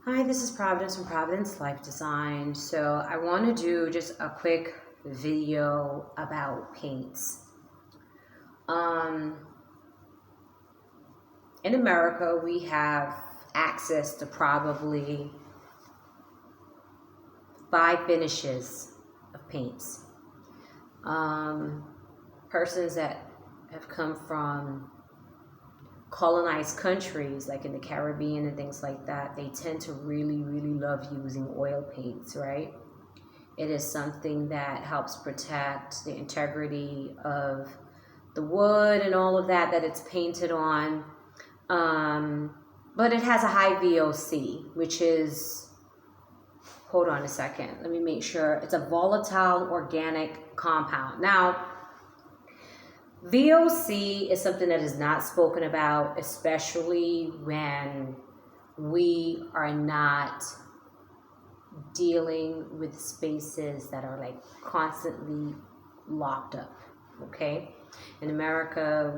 Hi, this is Providence from Providence Life Design. So I want to do just a quick video about paints. In America, we have access to probably 5 finishes of paints. Persons that have come from colonized countries like in the Caribbean and things like that, they tend to really love using oil paints, right? It is something that helps protect the integrity of the wood and all of that it's painted on. But it has a high VOC, which is, hold on a second, let me make sure, it's a volatile organic compound. Now, VOC is something that is not spoken about, especially when we are not dealing with spaces that are like constantly locked up, okay? In America,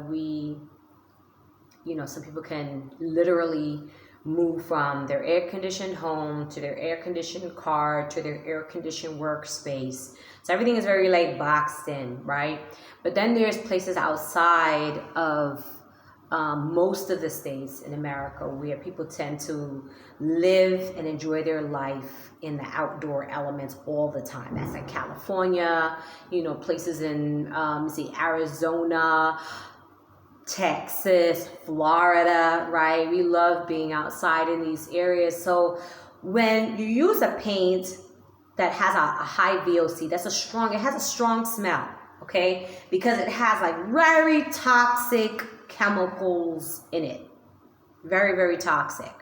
some people can literally move from their air-conditioned home to their air-conditioned car to their air-conditioned workspace. So everything is very like boxed in, right? But then there's places outside of most of the states in America where people tend to live and enjoy their life in the outdoor elements all the time. That's like California, places in Arizona, Texas, Florida, right? We love being outside in these areas. So when you use a paint that has a high VOC, it has a strong smell, okay? Because it has like very toxic chemicals in it. Very toxic.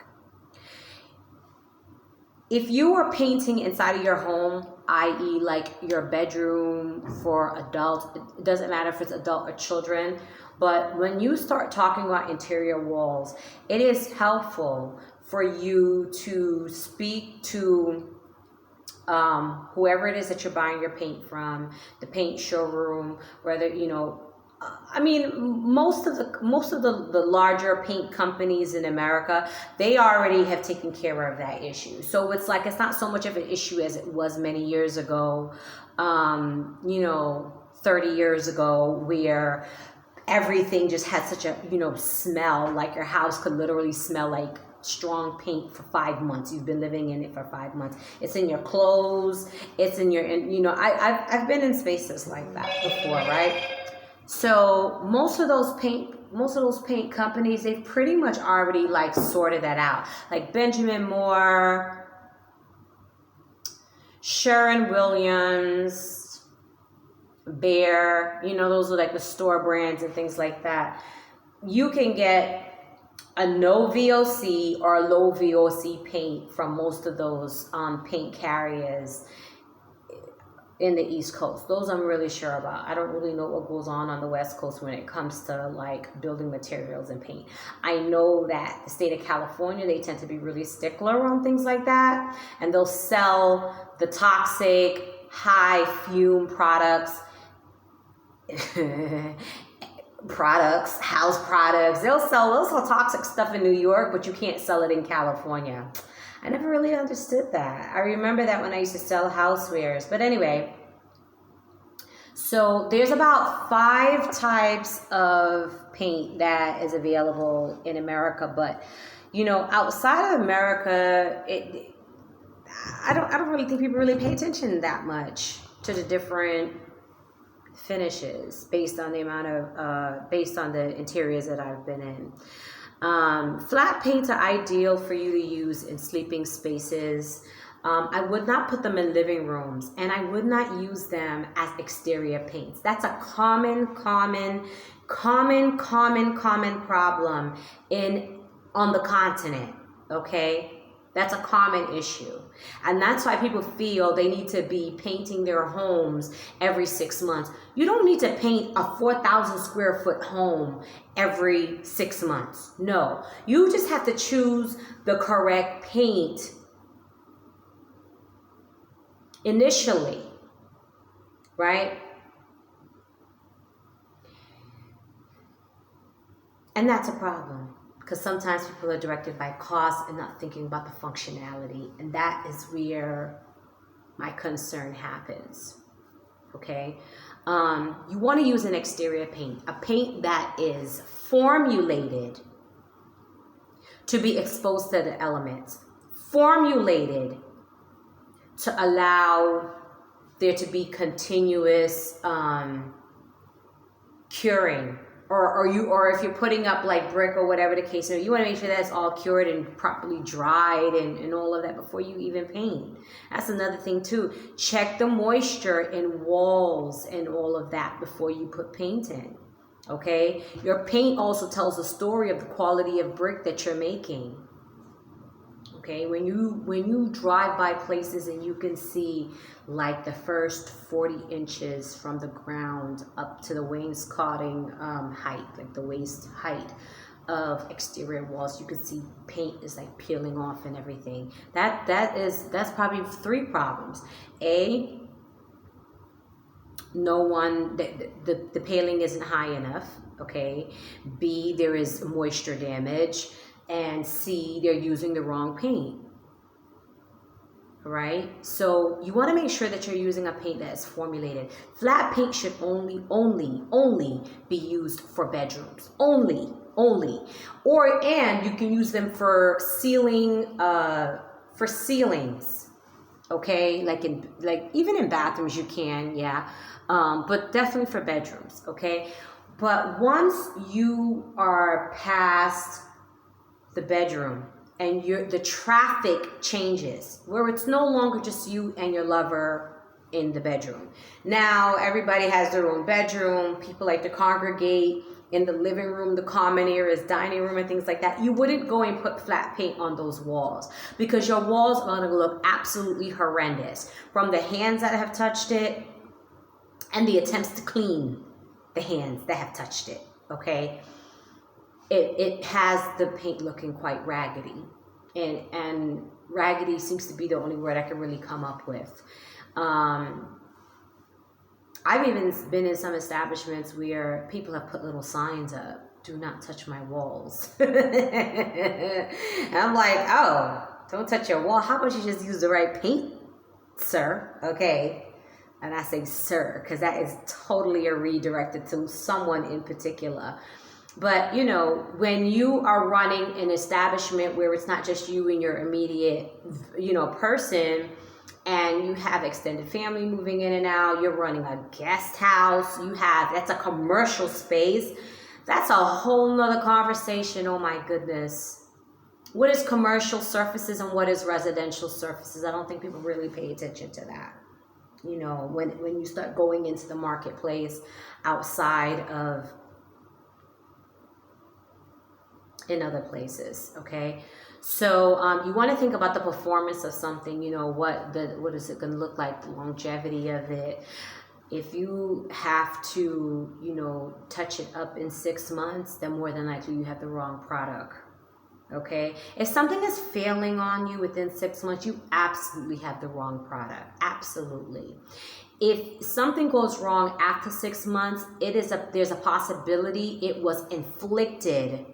If you are painting inside of your home, i.e. like your bedroom for adults, it doesn't matter if it's adult or children, but when you start talking about interior walls, it is helpful for you to speak to whoever it is that you're buying your paint from, the paint showroom, whether, most of the larger paint companies in America, they already have taken care of that issue. So it's like, it's not so much of an issue as it was many years ago, 30 years ago, where everything just had such a, smell, like your house could literally smell like strong paint for 5 months. You've been living in it for 5 months. It's in your clothes. It's in your, I've been in spaces like that before, right? So most of those paint companies, they've pretty much already like sorted that out. Like Benjamin Moore, Sherwin-Williams, Behr, those are like the store brands and things like that. You can get a no VOC or a low VOC paint from most of those paint carriers in the East Coast. Those I'm really sure about. I don't really know what goes on the West Coast when it comes to like building materials and paint. I know that the state of California, they tend to be really stickler on things like that, and they'll sell the toxic high fume products house products. They'll sell toxic stuff in New York, but you can't sell it in California. I never really understood that. I remember that when I used to sell housewares. But anyway, so there's about 5 types of paint that is available in America. But, outside of America, I don't really think people really pay attention that much to the different finishes based on the interiors that I've been in. Flat paints are ideal for you to use in sleeping spaces. I would not put them in living rooms, and I would not use them as exterior paints. That's a common problem on the continent, okay? That's a common issue. And that's why people feel they need to be painting their homes every 6 months. You don't need to paint a 4,000 square foot home every 6 months. No, you just have to choose the correct paint initially, right? And that's a problem. Because sometimes people are directed by cost and not thinking about the functionality. And that is where my concern happens. Okay? You want to use an exterior paint. A paint that is formulated to be exposed to the elements. Formulated to allow there to be continuous curing. Or if you're putting up like brick or whatever the case is, you want to make sure that's all cured and properly dried and all of that before you even paint. That's another thing too. Check the moisture in walls and all of that before you put paint in. Okay? Your paint also tells a story of the quality of brick that you're making. Okay, when you drive by places and you can see like the first 40 inches from the ground up to the wainscoting height, like the waist height of exterior walls, you can see paint is like peeling off and everything. That's probably 3 problems. A, the paling isn't high enough. Okay. B, there is moisture damage. And C, they're using the wrong paint, right? So you want to make sure that you're using a paint that is formulated. Flat paint should only be used for bedrooms. Only. And you can use them for ceilings, okay? Like even in bathrooms you can, yeah. But definitely for bedrooms, okay? But once you are past the bedroom and the traffic changes, where it's no longer just you and your lover in the bedroom. Now everybody has their own bedroom. People like to congregate in the living room, the common areas, dining room, and things like that. You wouldn't go and put flat paint on those walls because your walls are going to look absolutely horrendous from the hands that have touched it and the attempts to clean the hands that have touched it. Okay. It has the paint looking quite raggedy, and raggedy seems to be the only word I can really come up with. I've even been in some establishments where people have put little signs up, "Do not touch my walls." And I'm like, oh, don't touch your wall. How about you just use the right paint, sir? Okay. And I say sir because that is totally a redirected to someone in particular. But, you know, when you are running an establishment where it's not just you and your immediate, person, and you have extended family moving in and out, you're running a guest house, that's a commercial space, that's a whole nother conversation. Oh my goodness. What is commercial surfaces and what is residential surfaces? I don't think people really pay attention to that. You know, when you start going into the marketplace outside of in other places, okay? So you want to think about the performance of something, what is it going to look like, the longevity of it. If you have to, touch it up in 6 months, then more than likely you have the wrong product, okay? If something is failing on you within 6 months, you absolutely have the wrong product, absolutely. If something goes wrong after 6 months, there's a possibility it was inflicted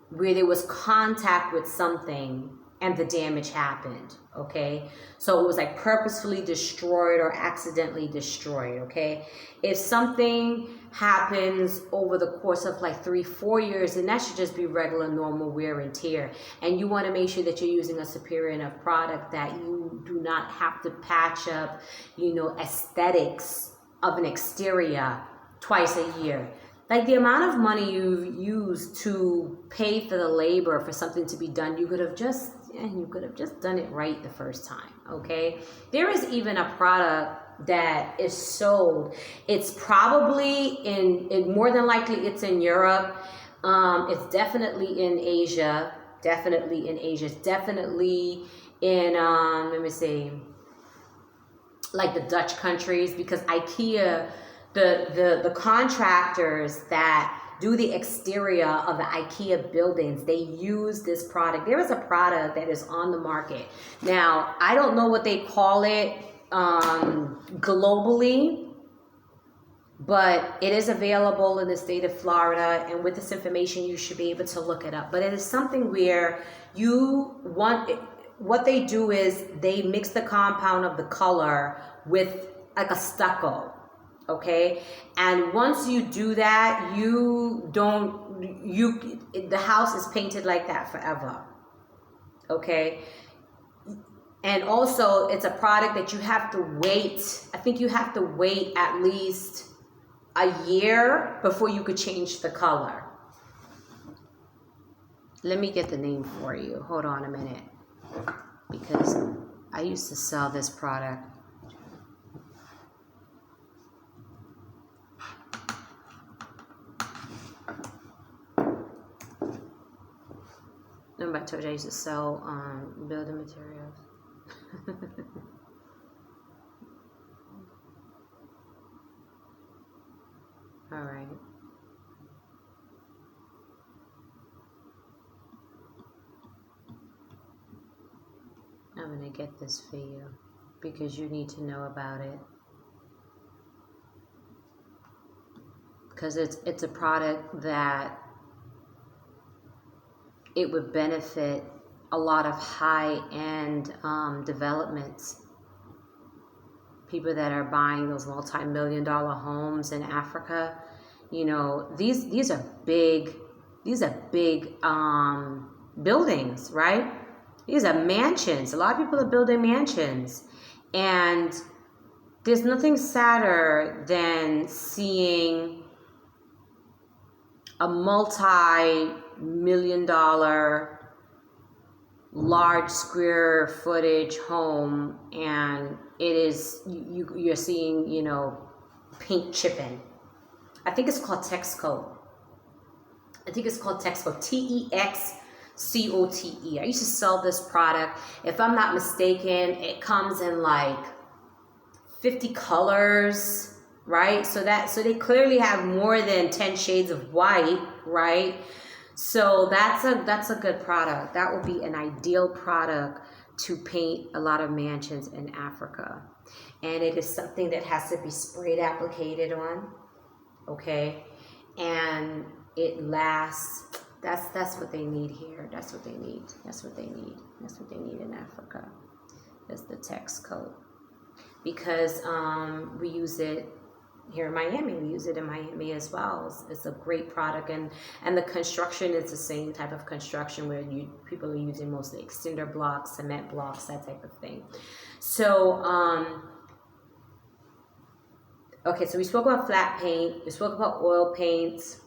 where there was contact with something and the damage happened, okay? So it was like purposefully destroyed or accidentally destroyed, okay? If something happens over the course of like 3-4 years, then that should just be regular, normal wear and tear. And you want to make sure that you're using a superior enough product that you do not have to patch up, aesthetics of an exterior twice a year. Like the amount of money you've used to pay for the labor for something to be done, you could have just done it right the first time, okay? There is even a product that is sold. It's probably more than likely it's in Europe. It's definitely in Asia. It's definitely in, let me see, like the Dutch countries, because IKEA, the contractors that do the exterior of the IKEA buildings, they use this product. There is a product that is on the market. Now, I don't know what they call it globally, but it is available in the state of Florida, and with this information you should be able to look it up. But it is something where you want, what they do is they mix the compound of the color with like a stucco, okay? And once you do that, the house is painted like that forever, okay? And also it's a product that you have to wait, I think you have to wait at least a year before you could change the color. Let me get the name for you. Hold on a minute. Because I used to sell this product. Remember I told you I used to sell building materials. All right. I'm going to get this for you because you need to know about it. Because it's a product that it would benefit a lot of high-end developments. People that are buying those multi-million-dollar homes in Africa, you know, these are big buildings, right? These are mansions. A lot of people are building mansions, and there's nothing sadder than seeing a multi-million-dollar large square footage home, and it is you're seeing, you know, paint chipping. I think it's called Texcoat. Texcote. I used to sell this product. If I'm not mistaken, it comes in like 50 colors, right? So they clearly have more than 10 shades of white, right? So that's a good product. That would be an ideal product to paint a lot of mansions in Africa. And it is something that has to be sprayed applicated on, okay? And it lasts. That's what they need here. That's what they need in Africa. That's the Texcoat. Because we use it here in Miami. We use it in Miami as well. It's a great product, and the construction is the same type of construction where people are using mostly extender blocks, cement blocks, that type of thing. So okay, so we spoke about flat paint, we spoke about oil paints.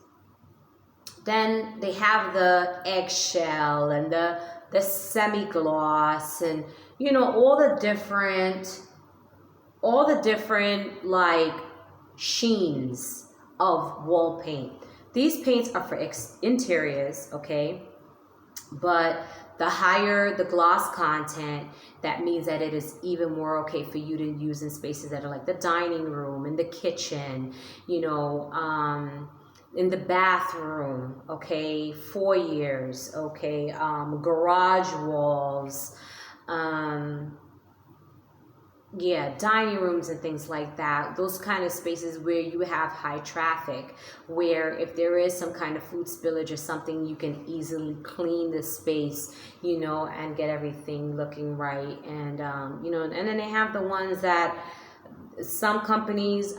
Then they have the eggshell and the semi-gloss, and you know, all the different like sheens of wall paint. These paints are for interiors, okay? But the higher the gloss content, that means that it is even more okay for you to use in spaces that are like the dining room, in the kitchen, you know, in the bathroom, okay, foyers, okay, garage walls, yeah, dining rooms and things like that. Those kind of spaces where you have high traffic, where if there is some kind of food spillage or something, you can easily clean the space, you know, and get everything looking right. And, you know, and then they have the ones that some companies